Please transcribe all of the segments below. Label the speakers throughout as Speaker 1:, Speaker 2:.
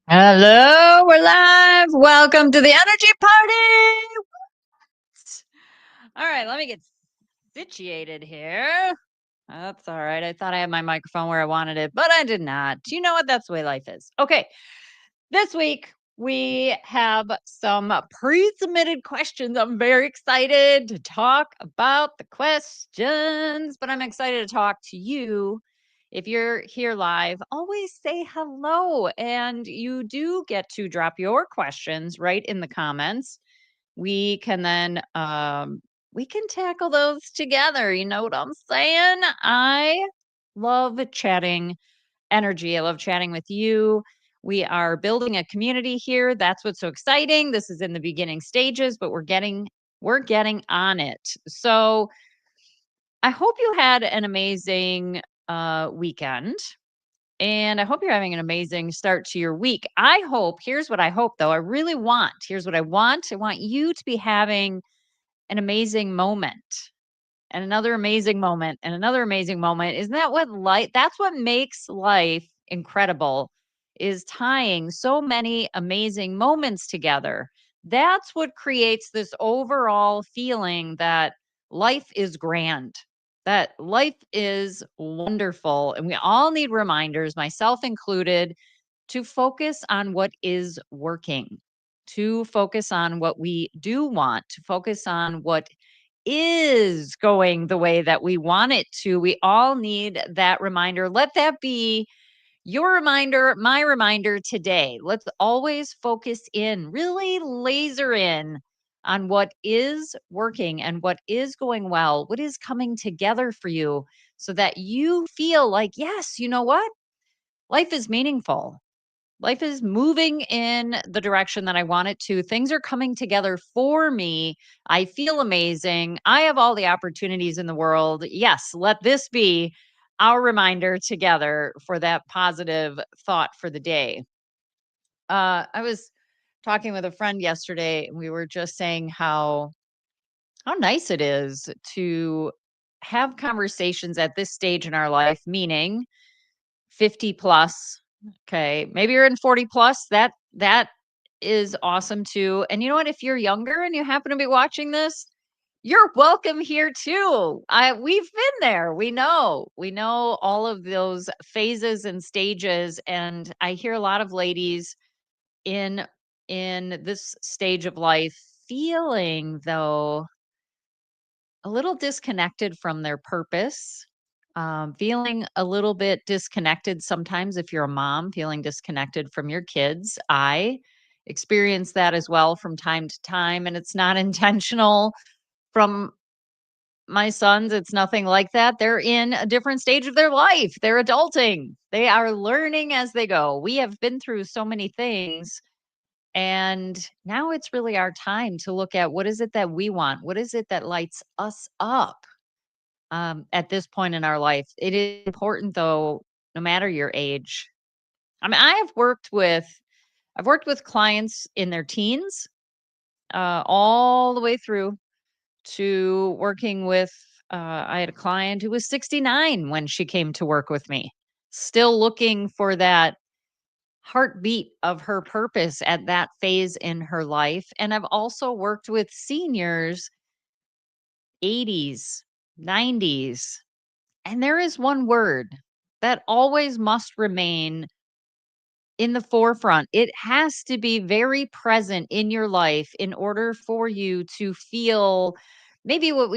Speaker 1: Hello, we're live. Welcome to the energy party. All right, let me get situated here. That's all right. I thought I had my microphone where I wanted it, but I did not. You know what? That's the way life is. Okay, this week we have some pre-submitted questions. I'm very excited to talk about the questions, but I'm excited to talk to you. If you're here live, always say hello. And you do get to drop your questions right in the comments. We can then we can tackle those together. You know what I'm saying? I love chatting energy. I love chatting with you. We are building a community here. That's what's so exciting. This is in the beginning stages, but we're getting on it. So I hope you had an amazing weekend. And I hope you're having an amazing start to your week. Here's what I hope though. Here's what I want. I want you to be having an amazing moment and another amazing moment and another amazing moment. Isn't that what that's what makes life incredible, is tying so many amazing moments together. That's what creates this overall feeling that life is grand, that life is wonderful. And we all need reminders, myself included, to focus on what is working, to focus on what we do want, to focus on what is going the way that we want it to. We all need that reminder. Let that be your reminder, my reminder today. Let's always focus in, really laser in on what is working and what is going well, what is coming together for you so that you feel like, yes, you know what? Life is meaningful. Life is moving in the direction that I want it to. Things are coming together for me. I feel amazing. I have all the opportunities in the world. Yes, let this be our reminder together for that positive thought for the day. I was talking with a friend yesterday, and we were just saying how nice it is to have conversations at this stage in our life, meaning 50 plus. Okay. Maybe you're in 40 plus. That is awesome too. And you know what? If you're younger and you happen to be watching this, you're welcome here too. We've been there. We know all of those phases and stages. And I hear a lot of ladies in in this stage of life feeling though a little disconnected from their purpose, feeling a little bit disconnected sometimes if you're a mom, feeling disconnected from your kids. I experience that as well from time to time, and it's not intentional from my sons. It's nothing like that. They're in a different stage of their life. They're adulting. They are learning as they go. We have been through so many things, and now it's really our time to look at what is it that we want? What is it that lights us up? At this point in our life. It is important though, no matter your age. I mean, I've worked with clients in their teens, all the way through to working with. I had a client who was 69 when she came to work with me, still looking for that heartbeat of her purpose at that phase in her life. And I've also worked with seniors, 80s, 90s. And there is one word that always must remain in the forefront. It has to be very present in your life in order for you to feel maybe what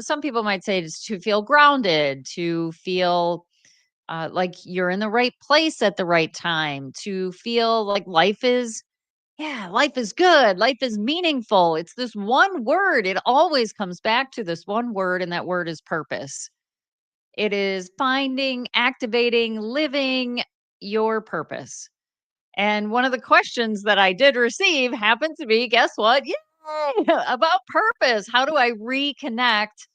Speaker 1: some people might say is to feel grounded, to feel like you're in the right place at the right time, to feel like life is good, life is meaningful. It's this one word. It always comes back to this one word, and that word is purpose. It is finding, activating, living your purpose. And one of the questions that I did receive happened to be, guess what? Yay! About purpose. How do I reconnect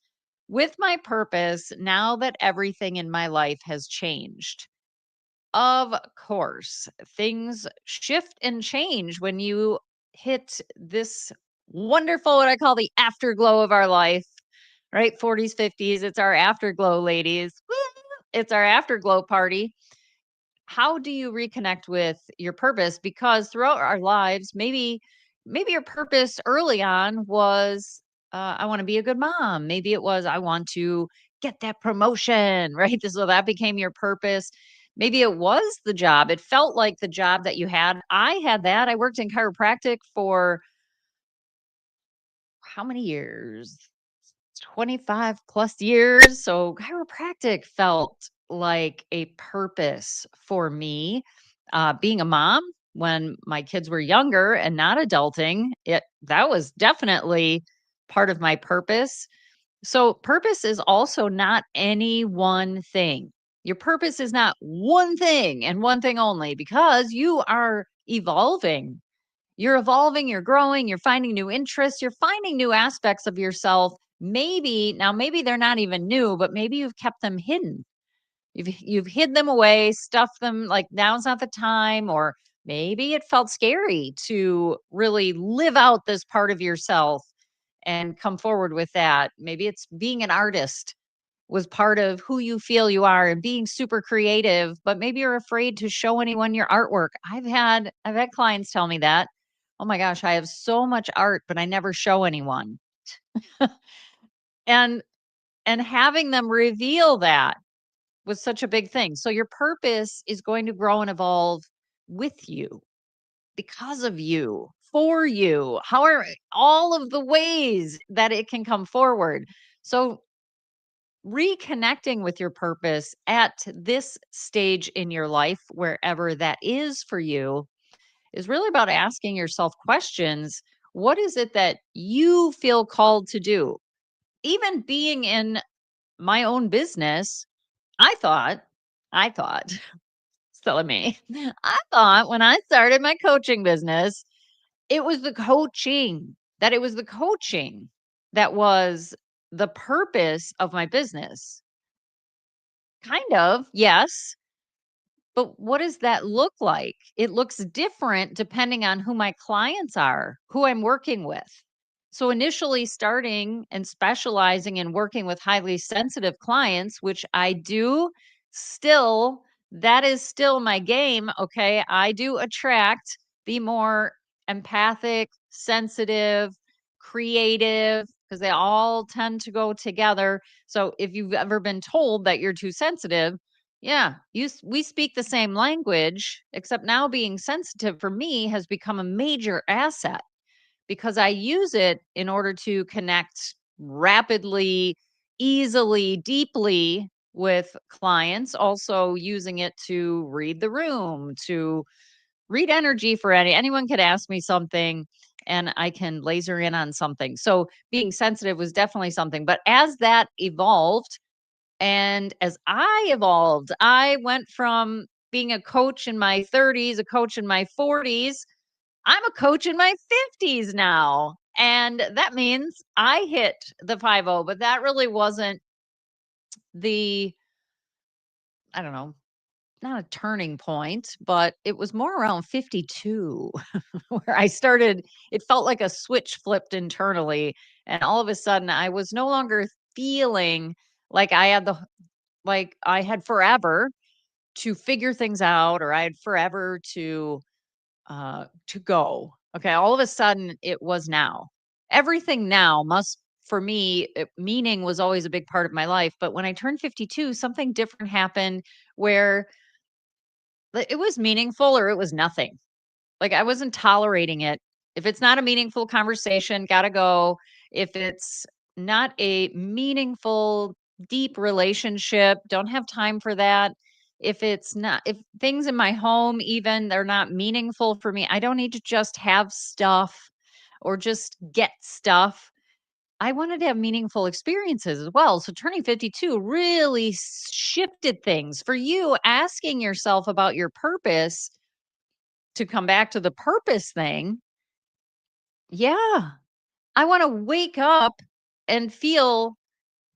Speaker 1: with my purpose now that everything in my life has changed? Of course, things shift and change when you hit this wonderful, what I call the afterglow of our life, right? 40s, 50s. It's our afterglow, ladies. Woo! It's our afterglow party. how do you reconnect with your purpose? Because throughout our lives, maybe your purpose early on was I want to be a good mom. Maybe it was I want to get that promotion, right? So that became your purpose. Maybe it was the job. It felt like the job that you had. I had that. I worked in chiropractic for how many years? 25 plus years. So chiropractic felt like a purpose for me. Being a mom when my kids were younger and not adulting, it that was definitely part of my purpose. So purpose is also not any one thing. Your purpose is not one thing and one thing only because you are evolving. You're evolving, you're growing, you're finding new interests, you're finding new aspects of yourself. Maybe they're not even new, but maybe you've kept them hidden. You've hid them away, stuffed them like now's not the time, or maybe it felt scary to really live out this part of yourself and come forward with that. Maybe it's being an artist was part of who you feel you are and being super creative, but maybe you're afraid to show anyone your artwork. I've had clients tell me that. Oh my gosh, I have so much art, but I never show anyone. And having them reveal that was such a big thing. So your purpose is going to grow and evolve with you, because of you, for you, however, all of the ways that it can come forward. So reconnecting with your purpose at this stage in your life, wherever that is for you, is really about asking yourself questions. What is it that you feel called to do? Even being in my own business, I thought, I thought, silly me, I thought when I started my coaching business, it was the coaching that was the purpose of my business. Kind of, yes. But what does that look like? It looks different depending on who my clients are, who I'm working with. So, initially starting and specializing in working with highly sensitive clients, which I do still, that is still my game. Okay. I do attract the more empathic, sensitive, creative, because they all tend to go together. So, if you've ever been told that you're too sensitive, yeah, we speak the same language, except now being sensitive for me has become a major asset because I use it in order to connect rapidly, easily, deeply with clients, also using it to read the room, to read energy for anyone could ask me something and I can laser in on something. So being sensitive was definitely something, but as that evolved, and as I evolved, I went from being a coach in my 30s, a coach in my 40s. I'm a coach in my 50s now. And that means I hit the 50, but that really wasn't the, I don't know, not a turning point, but it was more around 52 where I started, it felt like a switch flipped internally. And all of a sudden, I was no longer feeling like I had forever to figure things out or I had forever to go. Okay, all of a sudden it was now. Everything now must for me meaning was always a big part of my life, but when I turned 52 something different happened where it was meaningful or it was nothing. Like, I wasn't tolerating it. If it's not a meaningful conversation, gotta go. If it's not a meaningful, deep relationship, don't have time for that. If things in my home even, they're not meaningful for me, I don't need to just have stuff or just get stuff. I wanted to have meaningful experiences as well. So turning 52 really shifted things. For you, asking yourself about your purpose, to come back to the purpose thing, yeah, I want to wake up and feel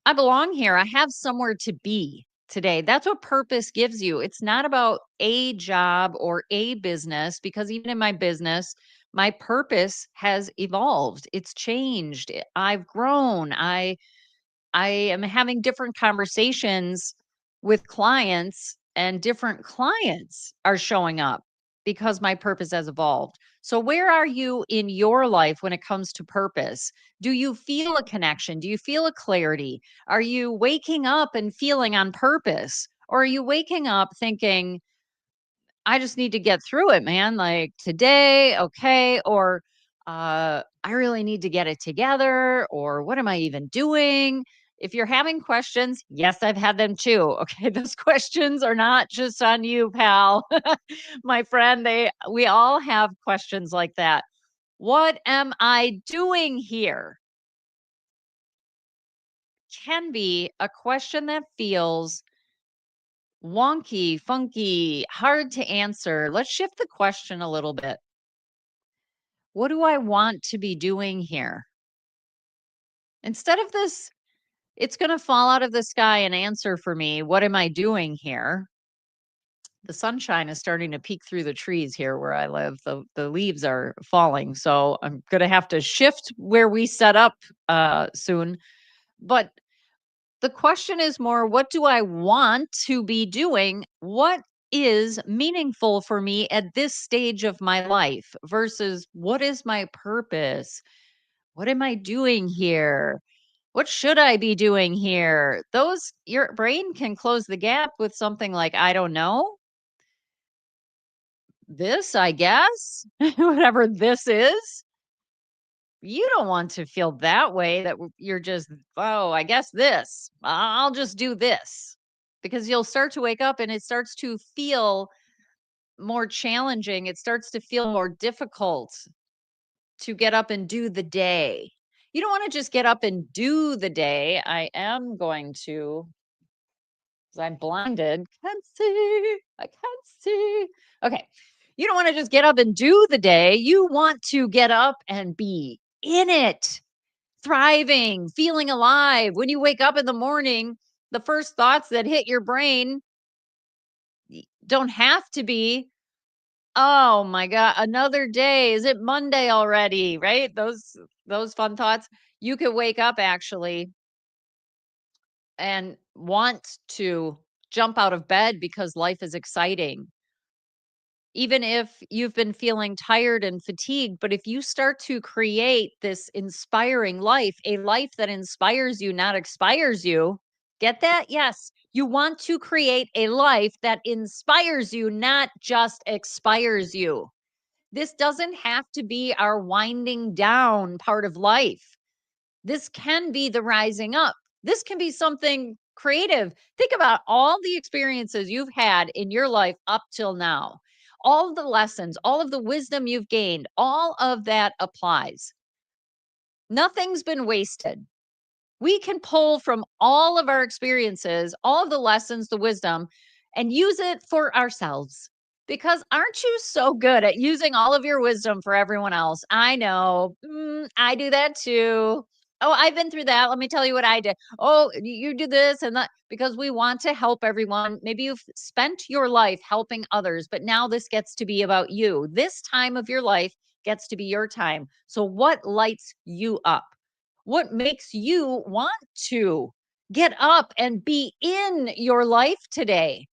Speaker 1: I belong here. I have somewhere to be today. That's what purpose gives you. It's not about a job or a business, because even in my business, my purpose has evolved. It's changed. I've grown. I am having different conversations with clients and different clients are showing up because my purpose has evolved. So, where are you in your life when it comes to purpose? Do you feel a connection? Do you feel a clarity? Are you waking up and feeling on purpose? Or are you waking up thinking, I just need to get through it, man. Like today, okay. Or I really need to get it together. Or what am I even doing? If you're having questions, yes, I've had them too. Okay. Those questions are not just on you, pal. My friend, we all have questions like that. What am I doing here? Can be a question that feels wonky, funky, hard to answer. Let's shift the question a little bit. What do I want to be doing here? Instead of this, it's going to fall out of the sky and answer for me. What am I doing here? The sunshine is starting to peek through the trees here where I live. The leaves are falling. So I'm going to have to shift where we set up soon. But the question is more, what do I want to be doing? What is meaningful for me at this stage of my life versus what is my purpose? What am I doing here? What should I be doing here? Those, your brain can close the gap with something like, I don't know, this, I guess, whatever this is. You don't want to feel that way that you're just, oh, I guess this, I'll just do this. Because you'll start to wake up and it starts to feel more challenging. It starts to feel more difficult to get up and do the day. You don't want to just get up and do the day. I am going to, because I'm blinded, can't see, I can't see. Okay. You don't want to just get up and do the day. You want to get up and be in it, thriving, feeling alive. When you wake up in the morning, the first thoughts that hit your brain don't have to be, oh my god, another day. Is it Monday already? Right? Those fun thoughts. You could wake up actually and want to jump out of bed because life is exciting. Even if you've been feeling tired and fatigued, but if you start to create this inspiring life, a life that inspires you, not expires you, get that? Yes. You want to create a life that inspires you, not just expires you. This doesn't have to be our winding down part of life. This can be the rising up. This can be something creative. Think about all the experiences you've had in your life up till now, all of the lessons, all of the wisdom you've gained, all of that applies. Nothing's been wasted. We can pull from all of our experiences, all of the lessons, the wisdom, and use it for ourselves. Because aren't you so good at using all of your wisdom for everyone else? I know. I do that too. Oh, I've been through that. Let me tell you what I did. Oh, you do this and that because we want to help everyone. Maybe you've spent your life helping others, but now this gets to be about you. This time of your life gets to be your time. So, what lights you up? What makes you want to get up and be in your life today?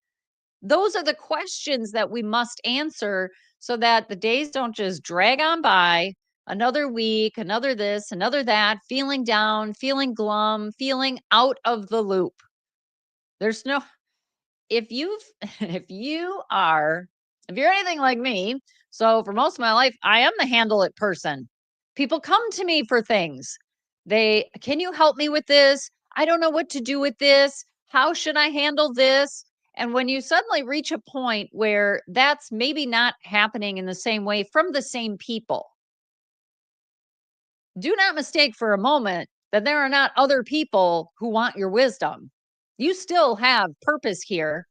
Speaker 1: Those are the questions that we must answer so that the days don't just drag on by. Another week, another this, another that, feeling down, feeling glum, feeling out of the loop. There's no, if you've, if you are, if you're anything like me, so for most of my life, I am the handle it person. People come to me for things. Can you help me with this? I don't know what to do with this. How should I handle this? And when you suddenly reach a point where that's maybe not happening in the same way from the same people, do not mistake for a moment that there are not other people who want your wisdom. You still have purpose here.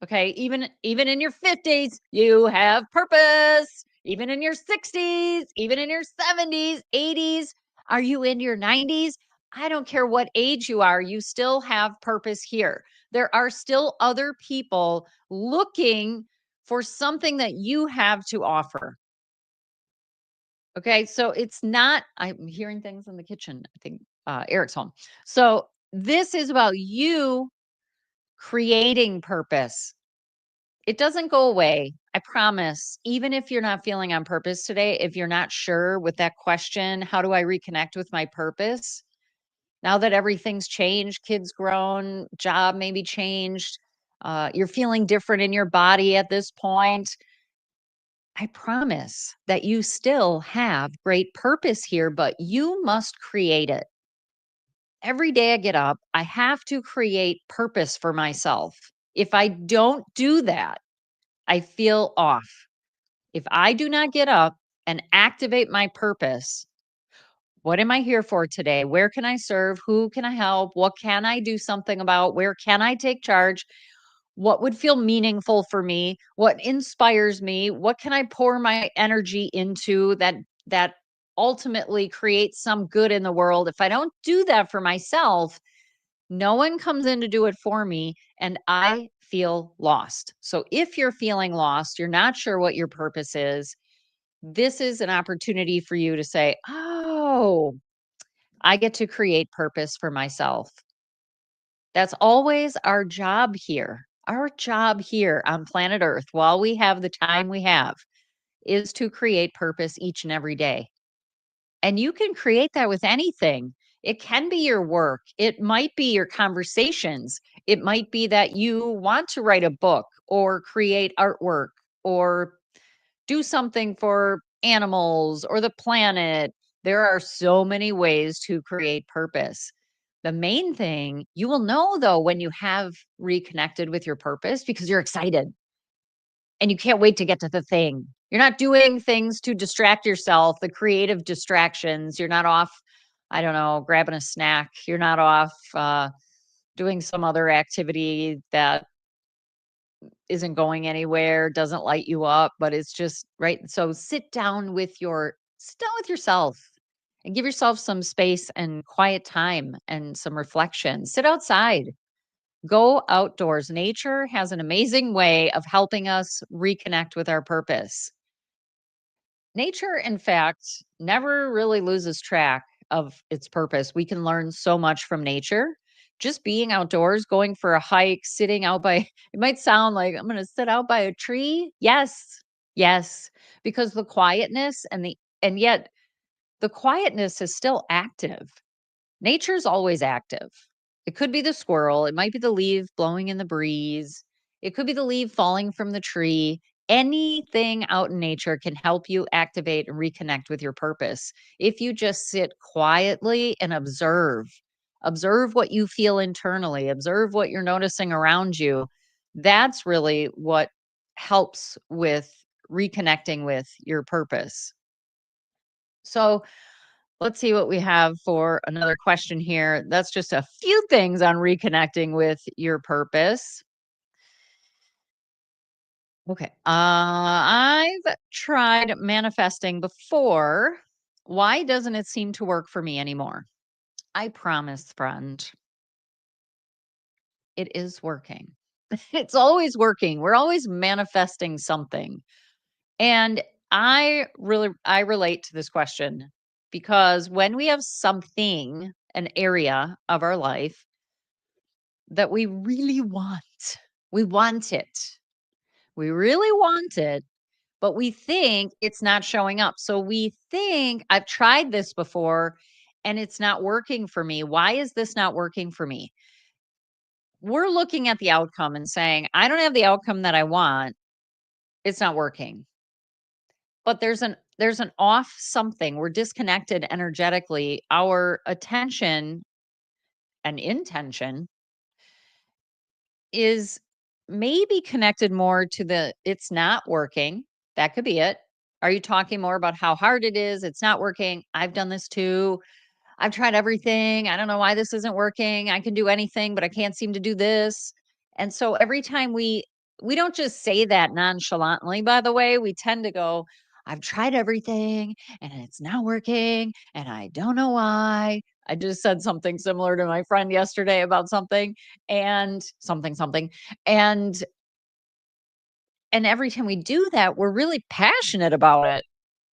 Speaker 1: Okay, even in your 50s, you have purpose. Even in your 60s, even in your 70s, 80s, are you in your 90s? I don't care what age you are, you still have purpose here. There are still other people looking for something that you have to offer. Okay, so it's not, I'm hearing things in the kitchen. I think Eric's home. So this is about you creating purpose. It doesn't go away. I promise. Even if you're not feeling on purpose today, if you're not sure with that question, how do I reconnect with my purpose? Now that everything's changed, kids grown, job maybe changed, you're feeling different in your body at this point. I promise that you still have great purpose here, but you must create it. Every day I get up, I have to create purpose for myself. If I don't do that, I feel off. If I do not get up and activate my purpose, what am I here for today? Where can I serve? Who can I help? What can I do something about? Where can I take charge? What would feel meaningful for me? What inspires me? What can I pour my energy into that ultimately creates some good in the world? If I don't do that for myself, no one comes in to do it for me and I feel lost. So if you're feeling lost, you're not sure what your purpose is, this is an opportunity for you to say, "Oh, I get to create purpose for myself." That's always our job here. Our job here on planet Earth, while we have the time we have, is to create purpose each and every day. And you can create that with anything. It can be your work, it might be your conversations, it might be that you want to write a book or create artwork or do something for animals or the planet. There are so many ways to create purpose. The main thing you will know though when you have reconnected with your purpose because you're excited and you can't wait to get to the thing. You're not doing things to distract yourself, the creative distractions. You're not off, I don't know, grabbing a snack. You're not off doing some other activity that isn't going anywhere, doesn't light you up, but it's just right. So sit down with yourself and give yourself some space and quiet time and some reflection. Sit outside. Go outdoors. Nature has an amazing way of helping us reconnect with our purpose. Nature, in fact, never really loses track of its purpose. We can learn so much from nature. Just being outdoors, going for a hike, sitting out by, it might sound like I'm going to sit out by a tree. Yes, yes, because the quietness and yet the quietness is still active. Nature's always active. It could be the squirrel, it might be the leaf blowing in the breeze, it could be the leaf falling from the tree. Anything out in nature can help you activate and reconnect with your purpose. If you just sit quietly and observe, observe what you feel internally, observe what you're noticing around you. That's really what helps with reconnecting with your purpose. So, let's see what we have for another question here. That's just a few things on reconnecting with your purpose. Okay. I've tried manifesting before. Why doesn't it seem to work for me anymore? I promise, friend, it is working. It's always working. We're always manifesting something. And I relate to this question because when we have something, an area of our life that we really want, we want it. We really want it, but we think it's not showing up. So we think I've tried this before and it's not working for me. Why is this not working for me? We're looking at the outcome and saying, I don't have the outcome that I want. It's not working. But there's an off something. We're disconnected energetically. Our attention and intention is maybe connected more to the it's not working. That could be it. Are you talking more about how hard it is? It's not working. I've done this too. I've tried everything. I don't know why this isn't working. I can do anything, but I can't seem to do this. And so every time we don't just say that nonchalantly, by the way, we tend to go, I've tried everything and it's not working and I don't know why. I just said something similar to my friend yesterday about something and something and and every time we do that, we're really passionate about it.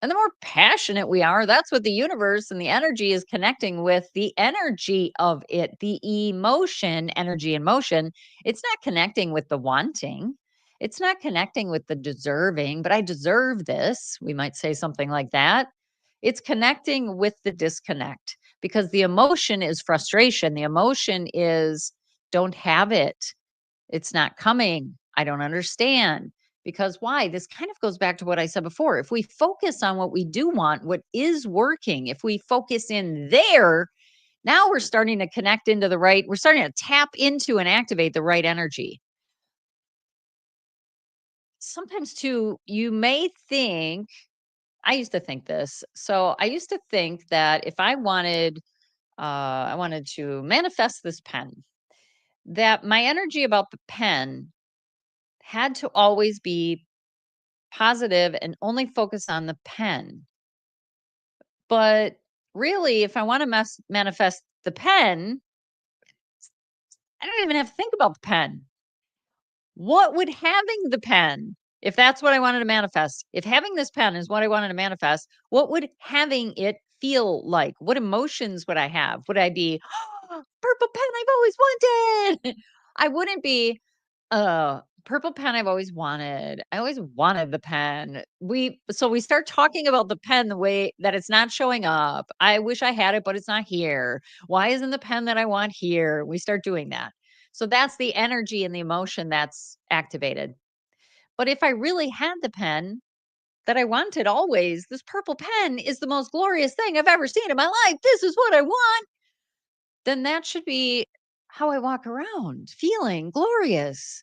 Speaker 1: And the more passionate we are, that's what the universe and the energy is connecting with the energy of it, the emotion, energy and motion. It's not connecting with the wanting. It's not connecting with the deserving, but I deserve this. We might say something like that. It's connecting with the disconnect because the emotion is frustration. The emotion is don't have it. It's not coming. I don't understand. Because why? This kind of goes back to what I said before. If we focus on what we do want, what is working, if we focus in there, now we're starting to connect into the right, we're starting to tap into and activate the right energy. Sometimes, too, you may think, I used to think this. So I used to think that if I wanted to manifest this pen, that my energy about the pen had to always be positive and only focus on the pen. But really, if I want to manifest the pen, I don't even have to think about the pen. What would having the pen, if that's what I wanted to manifest, if having this pen is what I wanted to manifest, what would having it feel like? What emotions would I have? Would I be, "Oh, purple pen I've always wanted?" I wouldn't be, purple pen I've always wanted. I always wanted the pen. We start talking about the pen the way that it's not showing up. I wish I had it, but it's not here. Why isn't the pen that I want here? We start doing that. So that's the energy and the emotion that's activated. But if I really had the pen that I wanted always, this purple pen is the most glorious thing I've ever seen in my life. This is what I want. Then that should be how I walk around, feeling glorious,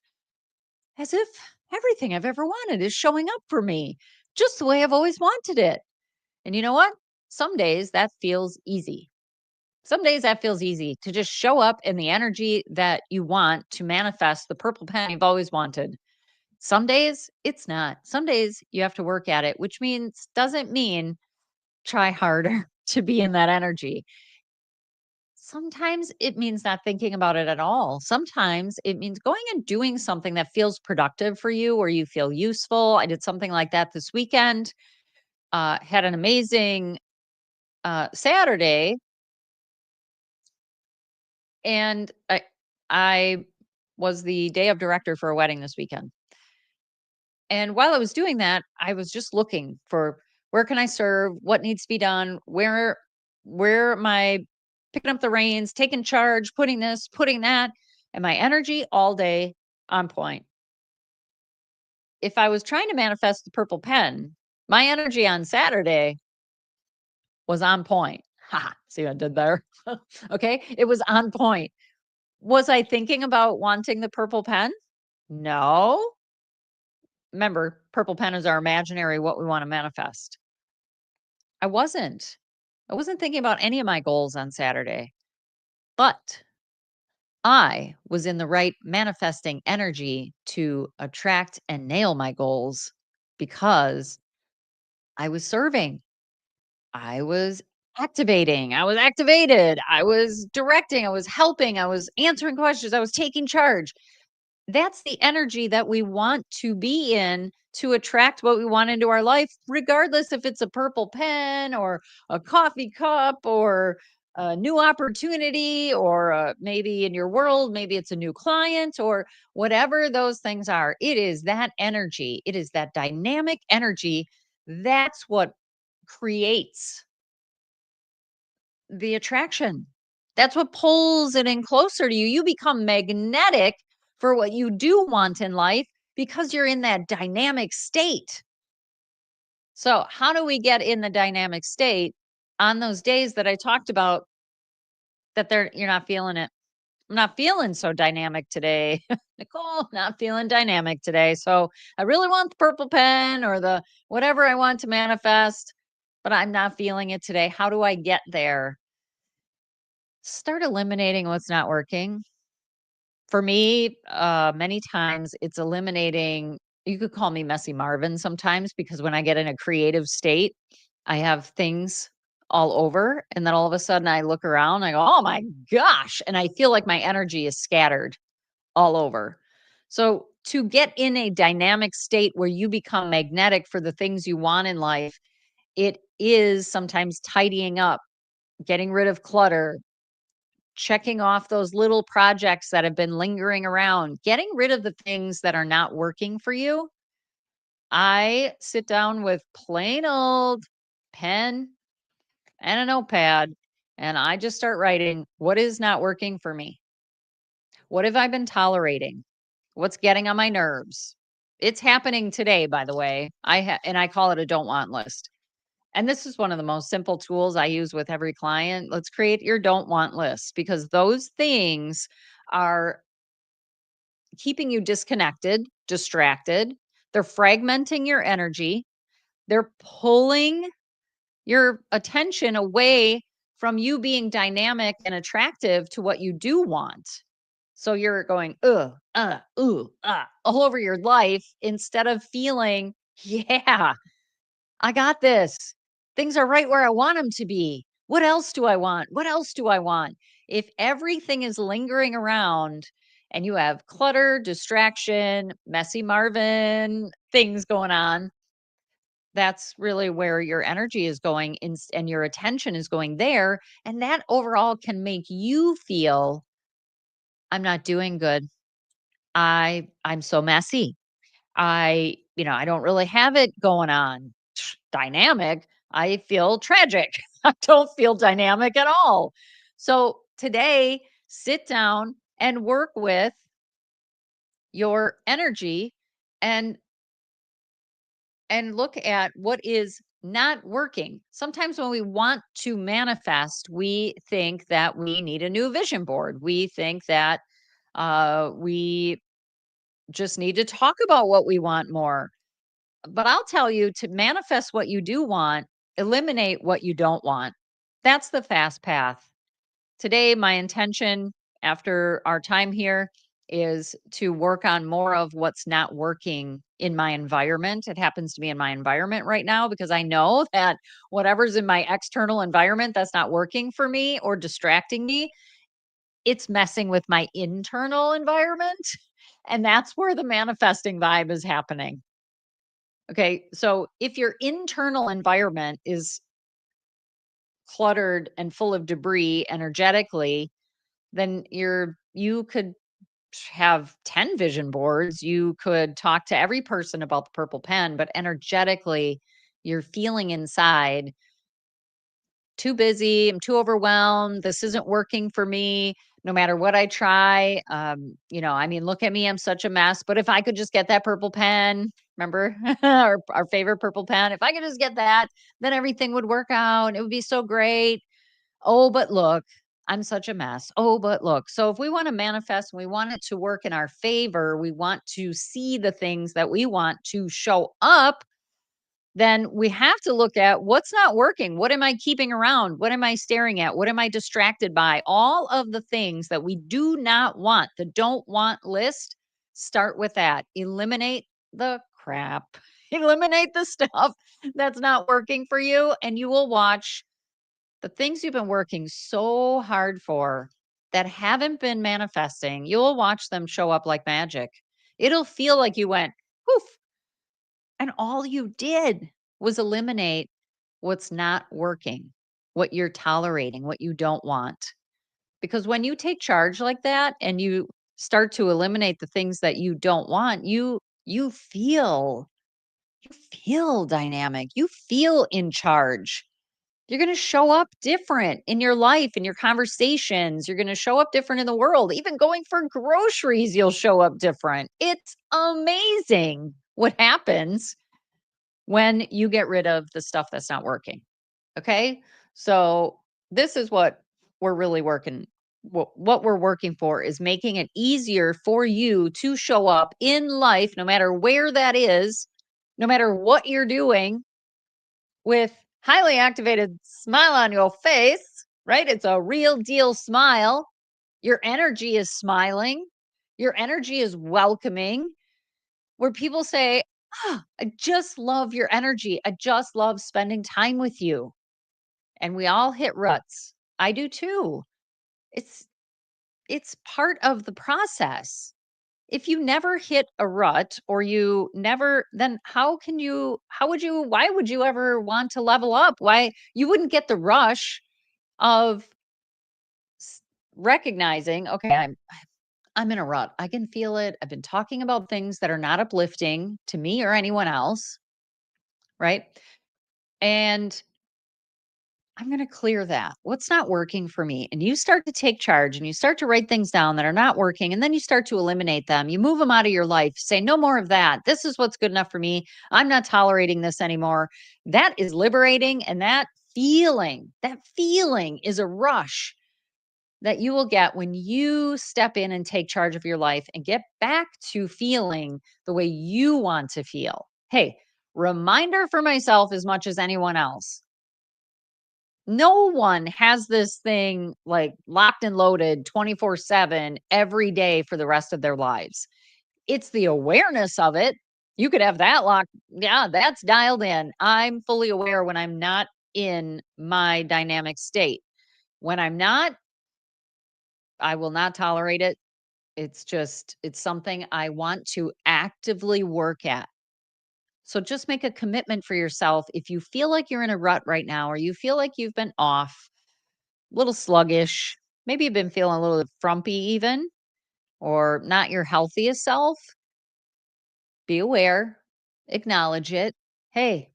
Speaker 1: as if everything I've ever wanted is showing up for me just the way I've always wanted it. And you know what? Some days that feels easy. Some days that feels easy to just show up in the energy that you want to manifest the purple pen you've always wanted. Some days it's not. Some days you have to work at it, which means doesn't mean try harder to be in that energy. Sometimes it means not thinking about it at all. Sometimes it means going and doing something that feels productive for you or you feel useful. I did something like that this weekend. Had an amazing Saturday, and I was the day of director for a wedding this weekend. And while I was doing that, I was just looking for where can I serve, what needs to be done, where am I picking up the reins, taking charge, putting this, putting that, and my energy all day on point. If I was trying to manifest the purple pen, my energy on Saturday was on point. Ha! See what I did there? Okay, it was on point. Was I thinking about wanting the purple pen? No. Remember, purple pen is our imaginary what we want to manifest. I wasn't. I wasn't thinking about any of my goals on Saturday, but I was in the right manifesting energy to attract and nail my goals because I was serving. I was activating. I was activated. I was directing. I was helping. I was answering questions. I was taking charge. That's the energy that we want to be in to attract what we want into our life, regardless if it's a purple pen or a coffee cup or a new opportunity or maybe in your world, maybe it's a new client or whatever those things are. It is that energy, it is that dynamic energy. That's what creates the attraction. That's what pulls it in closer to you. You become magnetic for what you do want in life because you're in that dynamic state. So, how do we get in the dynamic state on those days that I talked about that you're not feeling it? I'm not feeling so dynamic today. Nicole, not feeling dynamic today. So, I really want the purple pen or the whatever I want to manifest, but I'm not feeling it today. How do I get there? Start eliminating what's not working. For me, many times it's eliminating, you could call me messy Marvin sometimes because when I get in a creative state, I have things all over. And then all of a sudden I look around, I go, oh my gosh. And I feel like my energy is scattered all over. So to get in a dynamic state where you become magnetic for the things you want in life, It is sometimes tidying up, getting rid of clutter, checking off those little projects that have been lingering around, getting rid of the things that are not working for you. I sit down with plain old pen and a notepad and I just start writing what is not working for me. What have I been tolerating? What's getting on my nerves? It's happening today, by the way. And I call it a don't want list. And this is one of the most simple tools I use with every client. Let's create your don't want list because those things are keeping you disconnected, distracted. They're fragmenting your energy. They're pulling your attention away from you being dynamic and attractive to what you do want. So you're going, ooh, all over your life instead of feeling, yeah, I got this. Things are right where I want them to be. What else do I want? What else do I want? If everything is lingering around and you have clutter, distraction, messy Marvin, things going on, that's really where your energy is going and your attention is going there. And that overall can make you feel, I'm not doing good. I'm so messy. I don't really have it going on. Dynamic. I feel tragic. I don't feel dynamic at all. So today, sit down and work with your energy and look at what is not working. Sometimes when we want to manifest, we think that we need a new vision board. We think that we just need to talk about what we want more. But I'll tell you to manifest what you do want, eliminate what you don't want. That's the fast path. Today, my intention after our time here is to work on more of what's not working in my environment. It happens to be in my environment right now because I know that whatever's in my external environment that's not working for me or distracting me, it's messing with my internal environment. And that's where the manifesting vibe is happening. Okay. So if your internal environment is cluttered and full of debris energetically, then you could have 10 vision boards. You could talk to every person about the purple pen, but energetically, you're feeling inside too busy. I'm too overwhelmed. This isn't working for me. No matter what I try, I mean, look at me. I'm such a mess. But if I could just get that purple pen, remember our favorite purple pen, if I could just get that, then everything would work out. It would be so great. Oh, but look, I'm such a mess. Oh, but look. So if we want to manifest, we want it to work in our favor, we want to see the things that we want to show up, then we have to look at what's not working. What am I keeping around? What am I staring at? What am I distracted by? All of the things that we do not want, the don't want list, start with that. Eliminate the crap. Eliminate the stuff that's not working for you, and you will watch the things you've been working so hard for that haven't been manifesting. You'll watch them show up like magic. It'll feel like you went, poof, and all you did was eliminate what's not working, what you're tolerating, what you don't want. Because when you take charge like that and you start to eliminate the things that you don't want, you feel dynamic. You feel in charge. You're going to show up different in your life, in your conversations. You're going to show up different in the world. Even going for groceries, you'll show up different. It's amazing what happens when you get rid of the stuff that's not working. Okay. So, this is what we're really working. What we're working for is making it easier for you to show up in life, no matter where that is, no matter what you're doing, with highly activated smile on your face, right? It's a real deal smile. Your energy is smiling. Your energy is welcoming, where people say, I just love your energy. I just love spending time with you. And we all hit ruts. I do too. It's it's part of the process. If you never hit a rut or you never, then why would you ever want to level up? Why you wouldn't get the rush of s- recognizing, okay, I'm in a rut. I can feel it. I've been talking about things that are not uplifting to me or anyone else, right? And I'm going to clear that. What's not working for me? And you start to take charge and you start to write things down that are not working. And then you start to eliminate them. You move them out of your life. Say, no more of that. This is what's good enough for me. I'm not tolerating this anymore. That is liberating. And that feeling is a rush that you will get when you step in and take charge of your life and get back to feeling the way you want to feel. Hey, reminder for myself as much as anyone else, no one has this thing like locked and loaded 24/7 every day for the rest of their lives. It's the awareness of it. You could have that locked. Yeah, that's dialed in. I'm fully aware when I'm not in my dynamic state. When I'm not, I will not tolerate it. It's something I want to actively work at. So just make a commitment for yourself. If you feel like you're in a rut right now, or you feel like you've been off, little sluggish, maybe you've been feeling a little frumpy even, or not your healthiest self, be aware, acknowledge it. Hey,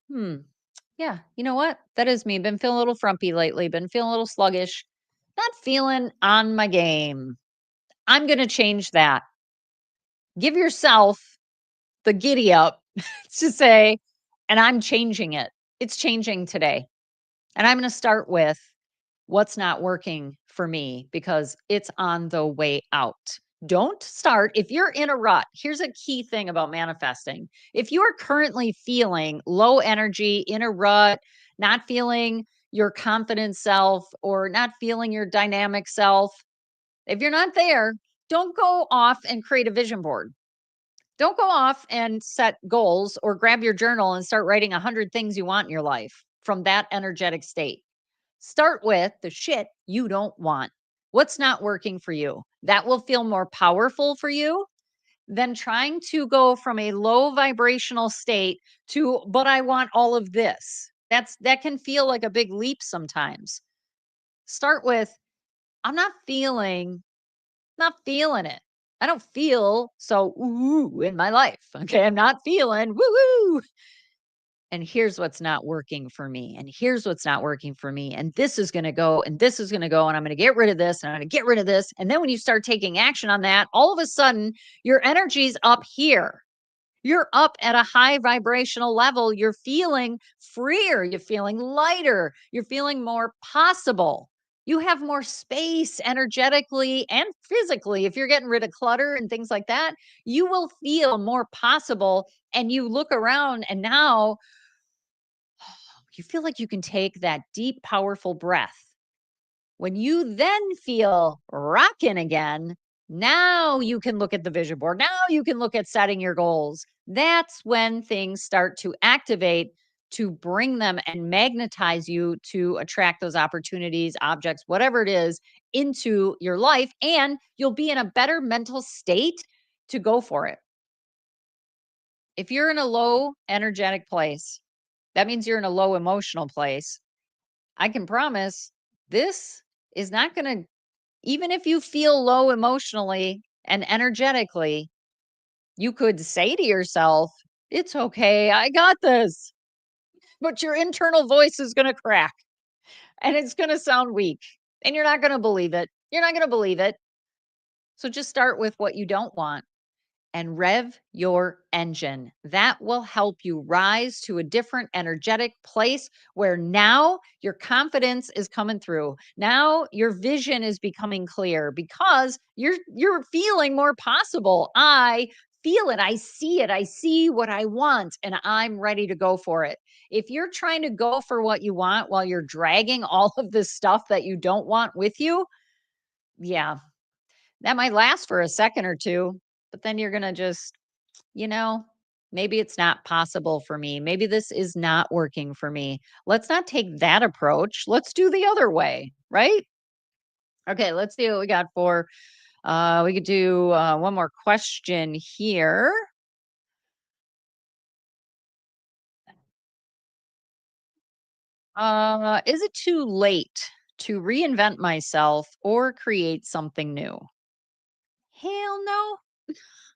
Speaker 1: yeah, you know what? That is me. Been feeling a little frumpy lately, been feeling a little sluggish, not feeling on my game. I'm going to change that. Give yourself the giddy up to say, and I'm changing it. It's changing today. And I'm going to start with what's not working for me because it's on the way out. Don't start if you're in a rut. Here's a key thing about manifesting. If you are currently feeling low energy, in a rut, not feeling your confident self or not feeling your dynamic self, if you're not there, don't go off and create a vision board. Don't go off and set goals or grab your journal and start writing 100 things you want in your life from that energetic state. Start with the shit you don't want. What's not working for you? That will feel more powerful for you than trying to go from a low vibrational state to, but I want all of this. That can feel like a big leap sometimes. Start with, I'm not feeling it. I don't feel so ooh in my life. Okay. I'm not feeling woo woo. And here's what's not working for me. And here's what's not working for me. And this is going to go and this is going to go. And I'm going to get rid of this and I'm going to get rid of this. And then when you start taking action on that, all of a sudden your energy's up here. You're up at a high vibrational level. You're feeling freer. You're feeling lighter. You're feeling more possible. You have more space energetically and physically. If you're getting rid of clutter and things like that, you will feel more possible. And you look around and now you feel like you can take that deep, powerful breath. When you then feel rocking again, now you can look at the vision board. Now you can look at setting your goals. That's when things start to activate to bring them and magnetize you to attract those opportunities, objects, whatever it is, into your life. And you'll be in a better mental state to go for it. If you're in a low energetic place, that means you're in a low emotional place. I can promise this is not going to, even if you feel low emotionally and energetically, you could say to yourself, it's okay. I got this. But your internal voice is going to crack and it's going to sound weak and you're not going to believe it. You're not going to believe it. So just start with what you don't want and rev your engine. That will help you rise to a different energetic place where now your confidence is coming through. Now your vision is becoming clear because you're feeling more possible. I feel it. I see it. I see what I want and I'm ready to go for it. If you're trying to go for what you want while you're dragging all of this stuff that you don't want with you, yeah, that might last for a second or two, but then you're going to just, you know, maybe it's not possible for me. Maybe this is not working for me. Let's not take that approach. Let's do the other way, right? Okay, let's see what we got for We could do one more question here. Is it too late to reinvent myself or create something new? Hell no.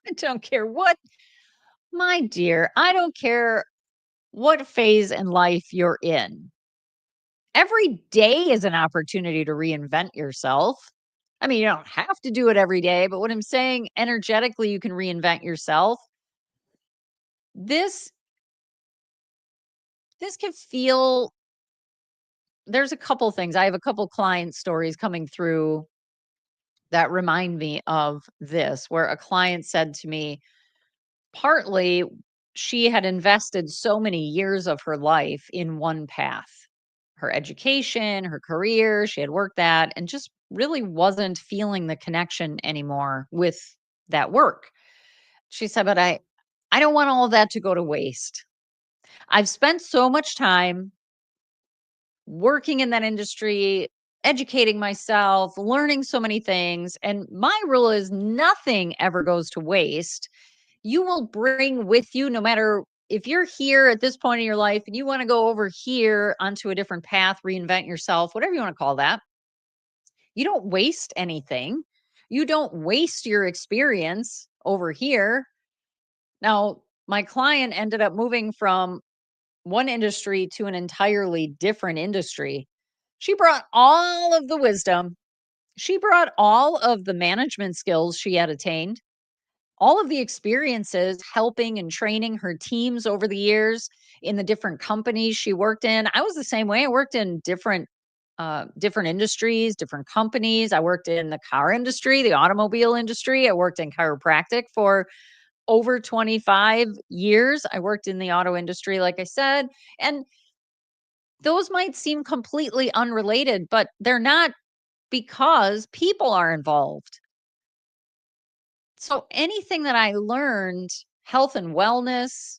Speaker 1: I don't care what, my dear, I don't care what phase in life you're in. Every day is an opportunity to reinvent yourself. I mean, you don't have to do it every day, but what I'm saying, energetically, you can reinvent yourself. This this can feel there's a couple things. I have a couple client stories coming through that remind me of this, where a client said to me, partly she had invested so many years of her life in one path, her education, her career, she had worked that and just really wasn't feeling the connection anymore with that work. She said, but I don't want all of that to go to waste. I've spent so much time working in that industry, educating myself, learning so many things. And my rule is nothing ever goes to waste. You will bring with you, no matter if you're here at this point in your life and you want to go over here onto a different path, reinvent yourself, whatever you want to call that, you don't waste anything. You don't waste your experience over here. Now, my client ended up moving from one industry to an entirely different industry. She brought all of the wisdom, she brought all of the management skills she had attained, all of the experiences helping and training her teams over the years in the different companies she worked in. I was the same way. I worked in different industries, different companies. I worked in the car industry, the automobile industry. I worked in chiropractic for over 25 years. I worked in the auto industry, like I said. And those might seem completely unrelated, but they're not because people are involved. So anything that I learned, health and wellness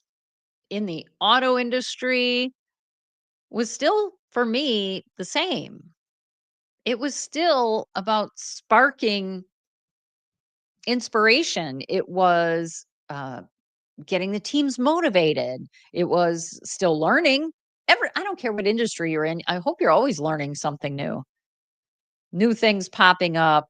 Speaker 1: in the auto industry, was still for me the same. It was still about sparking inspiration. It was getting the teams motivated. It was still learning. I don't care what industry you're in. I hope you're always learning something new. New things popping up,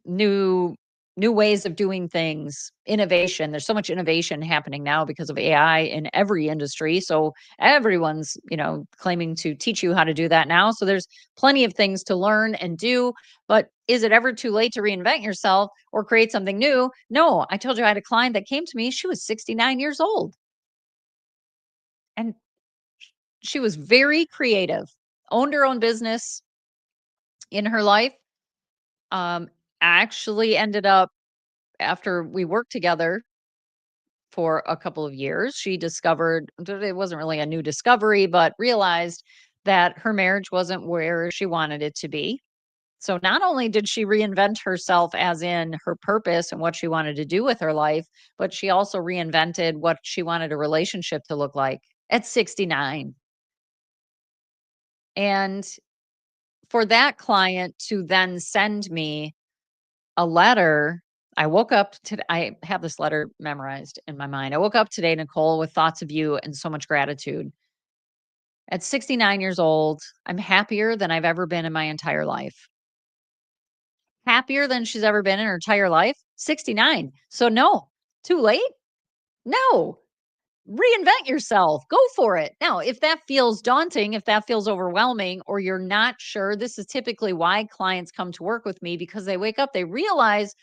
Speaker 1: new ways of doing things, innovation. There's so much innovation happening now because of AI in every industry. So everyone's, claiming to teach you how to do that now. So there's plenty of things to learn and do. But is it ever too late to reinvent yourself or create something new? No. I told you I had a client that came to me. She was 69 years old and she was very creative, owned her own business in her life. Actually ended up, after we worked together for a couple of years, she discovered that it wasn't really a new discovery, but realized that her marriage wasn't where she wanted it to be. So not only did she reinvent herself as in her purpose and what she wanted to do with her life, but she also reinvented what she wanted a relationship to look like at 69. And for that client to then send me a letter. I woke up to I have this letter memorized in my mind. I woke up today, Nicole, with thoughts of you and so much gratitude. At 69 years old, I'm happier than I've ever been in my entire life. Happier than she's ever been in her entire life. 69. So no, too late? No. Reinvent yourself. Go for it. Now, if that feels daunting, if that feels overwhelming, or you're not sure, this is typically why clients come to work with me, because they wake up, they realize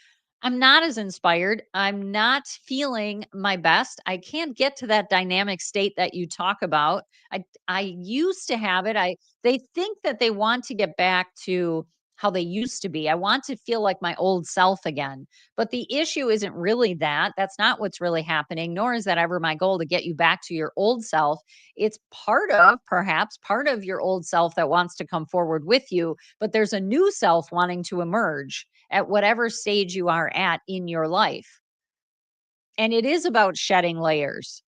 Speaker 1: I'm not as inspired. I'm not feeling my best. I can't get to that dynamic state that you talk about. I used to have it. They think that they want to get back to how they used to be. I want to feel like my old self again. But the issue isn't really that. That's not what's really happening, nor is that ever my goal to get you back to your old self. It's perhaps part of your old self that wants to come forward with you, but there's a new self wanting to emerge at whatever stage you are at in your life. And it is about shedding layers.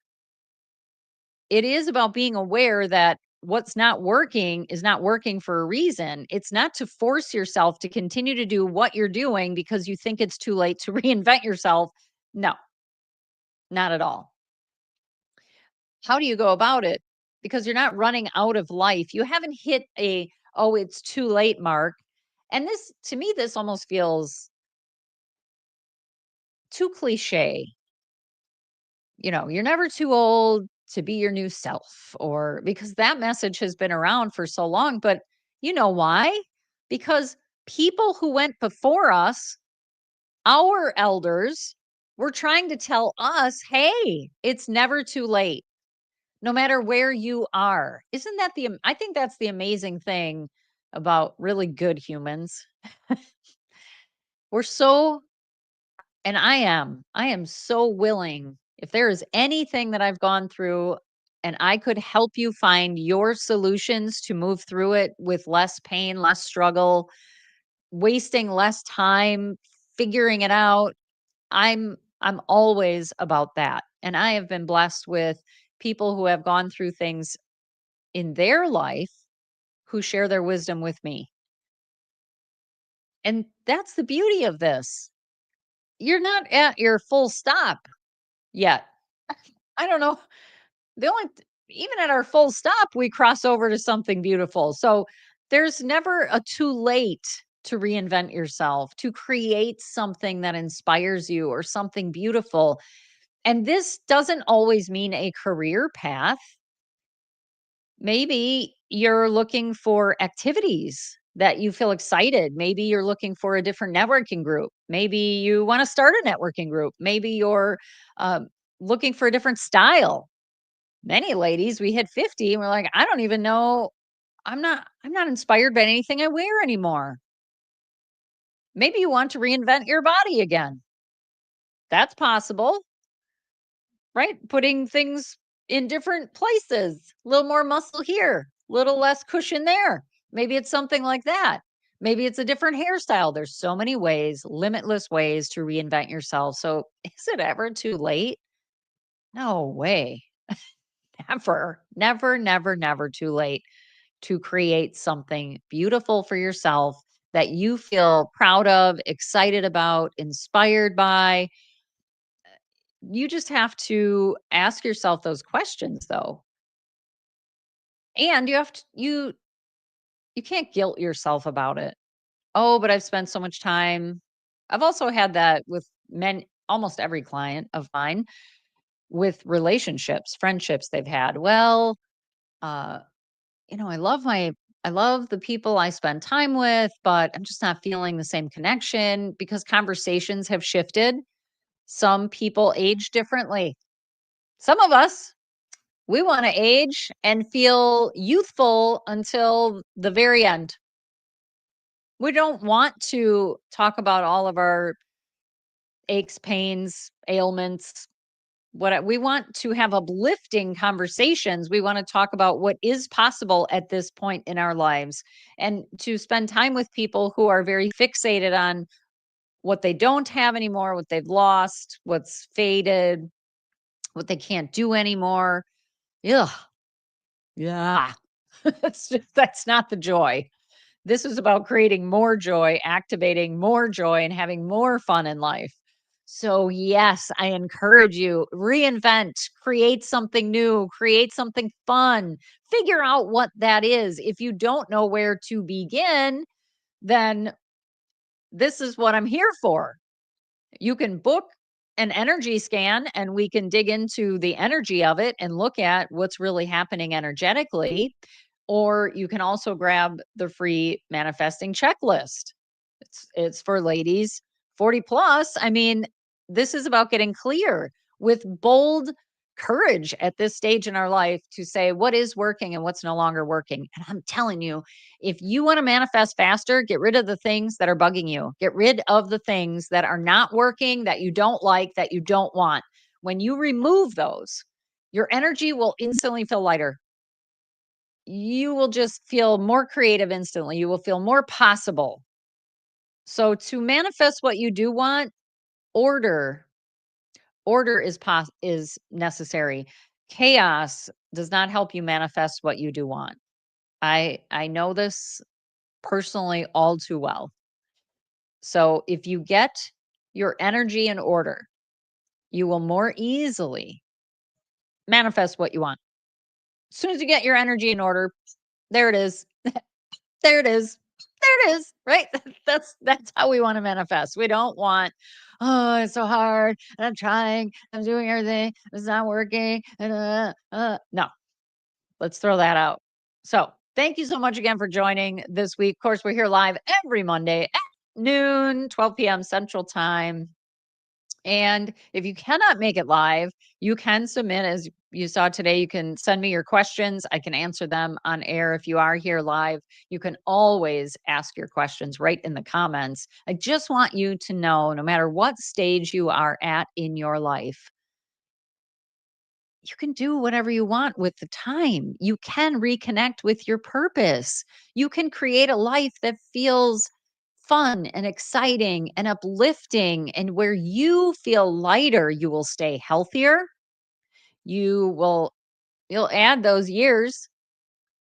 Speaker 1: It is about being aware that what's not working is not working for a reason. It's not to force yourself to continue to do what you're doing because you think it's too late to reinvent yourself. No, not at all. How do you go about it? Because you're not running out of life. You haven't hit a, oh, it's too late mark. And this, to me, this almost feels too cliche. You're never too old to be your new self, or because that message has been around for so long. But you know why? Because people who went before us, our elders, were trying to tell us, hey, it's never too late, no matter where you are. Isn't that I think that's the amazing thing about really good humans. We're so, and I am so willing, if there is anything that I've gone through and I could help you find your solutions to move through it with less pain, less struggle, wasting less time figuring it out, I'm always about that. And I have been blessed with people who have gone through things in their life who share their wisdom with me. And that's the beauty of this. You're not at your full stop yet. I don't know. The only Even at our full stop, we cross over to something beautiful. So there's never a too late to reinvent yourself, to create something that inspires you or something beautiful. And this doesn't always mean a career path. Maybe you're looking for activities that you feel excited. Maybe you're looking for a different networking group. Maybe you want to start a networking group. Maybe you're um, looking for a different style. Many ladies, we hit 50 and we're like, I don't even know. I'm not inspired by anything I wear anymore. Maybe you want to reinvent your body again. That's possible, right? Putting things in different places, a little more muscle here, a little less cushion there. Maybe it's something like that. Maybe it's a different hairstyle. There's so many ways, limitless ways to reinvent yourself. So, is it ever too late? No way. Never, never, never, never too late to create something beautiful for yourself that you feel proud of, excited about, inspired by. You just have to ask yourself those questions though. And you can't guilt yourself about it. Oh, but I've spent so much time. I've also had that with almost every client of mine with relationships, friendships they've had. Well, uh, I love the people I spend time with, but I'm just not feeling the same connection because conversations have shifted. Some people age differently. Some of us, we want to age and feel youthful until the very end. We don't want to talk about all of our aches, pains, ailments. We want to have uplifting conversations. We want to talk about what is possible at this point in our lives and to spend time with people who are very fixated on what they don't have anymore, what they've lost, what's faded, what they can't do anymore. Ugh, yeah. That's not the joy. This is about creating more joy, activating more joy, and having more fun in life. So, yes, I encourage you, reinvent, create something new, create something fun, figure out what that is. If you don't know where to begin, then this is what I'm here for. You can book an energy scan and we can dig into the energy of it and look at what's really happening energetically. Or you can also grab the free manifesting checklist. It's for ladies 40 plus. I mean, this is about getting clear with bold courage at this stage in our life to say what is working and what's no longer working. And I'm telling you, if you want to manifest faster, get rid of the things that are bugging you. Get rid of the things that are not working, that you don't like, that you don't want. When you remove those, your energy will instantly feel lighter. You will just feel more creative instantly. You will feel more possible. So to manifest what you do want, order. Order is necessary. Chaos does not help you manifest what you do want. I know this personally all too well. So if you get your energy in order, you will more easily manifest what you want. As soon as you get your energy in order, there it is. There it is. There it is, right? That's how we wanna manifest. We don't want, "Oh, it's so hard, and I'm trying, I'm doing everything, it's not working, and, no, let's throw that out. So, thank you so much again for joining this week. Of course, we're here live every Monday at noon, 12 PM Central Time. And if you cannot make it live, you can submit as you saw today. You can send me your questions. I can answer them on air. If you are here live, you can always ask your questions right in the comments. I just want you to know no matter what stage you are at in your life, you can do whatever you want with the time. You can reconnect with your purpose. You can create a life that feels fun and exciting and uplifting, and where you feel lighter. You will stay healthier. You will you'll add those years,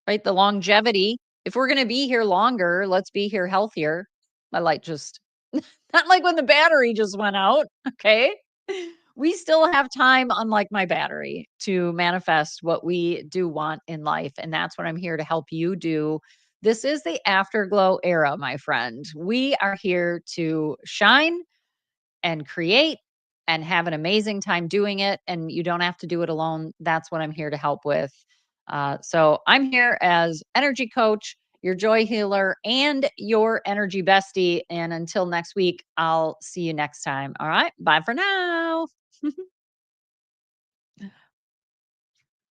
Speaker 1: right? The longevity. If we're going to be here longer, let's be here healthier. My light just not like when the battery just went out, okay? We still have time, unlike my battery, to manifest what we do want in life, and that's what I'm here to help you do. This is the afterglow era, my friend. We are here to shine and create and have an amazing time doing it, and you don't have to do it alone. That's what I'm here to help with. So I'm here as energy coach, your joy healer, and your energy bestie. And until next week, I'll see you next time. All right. Bye for now.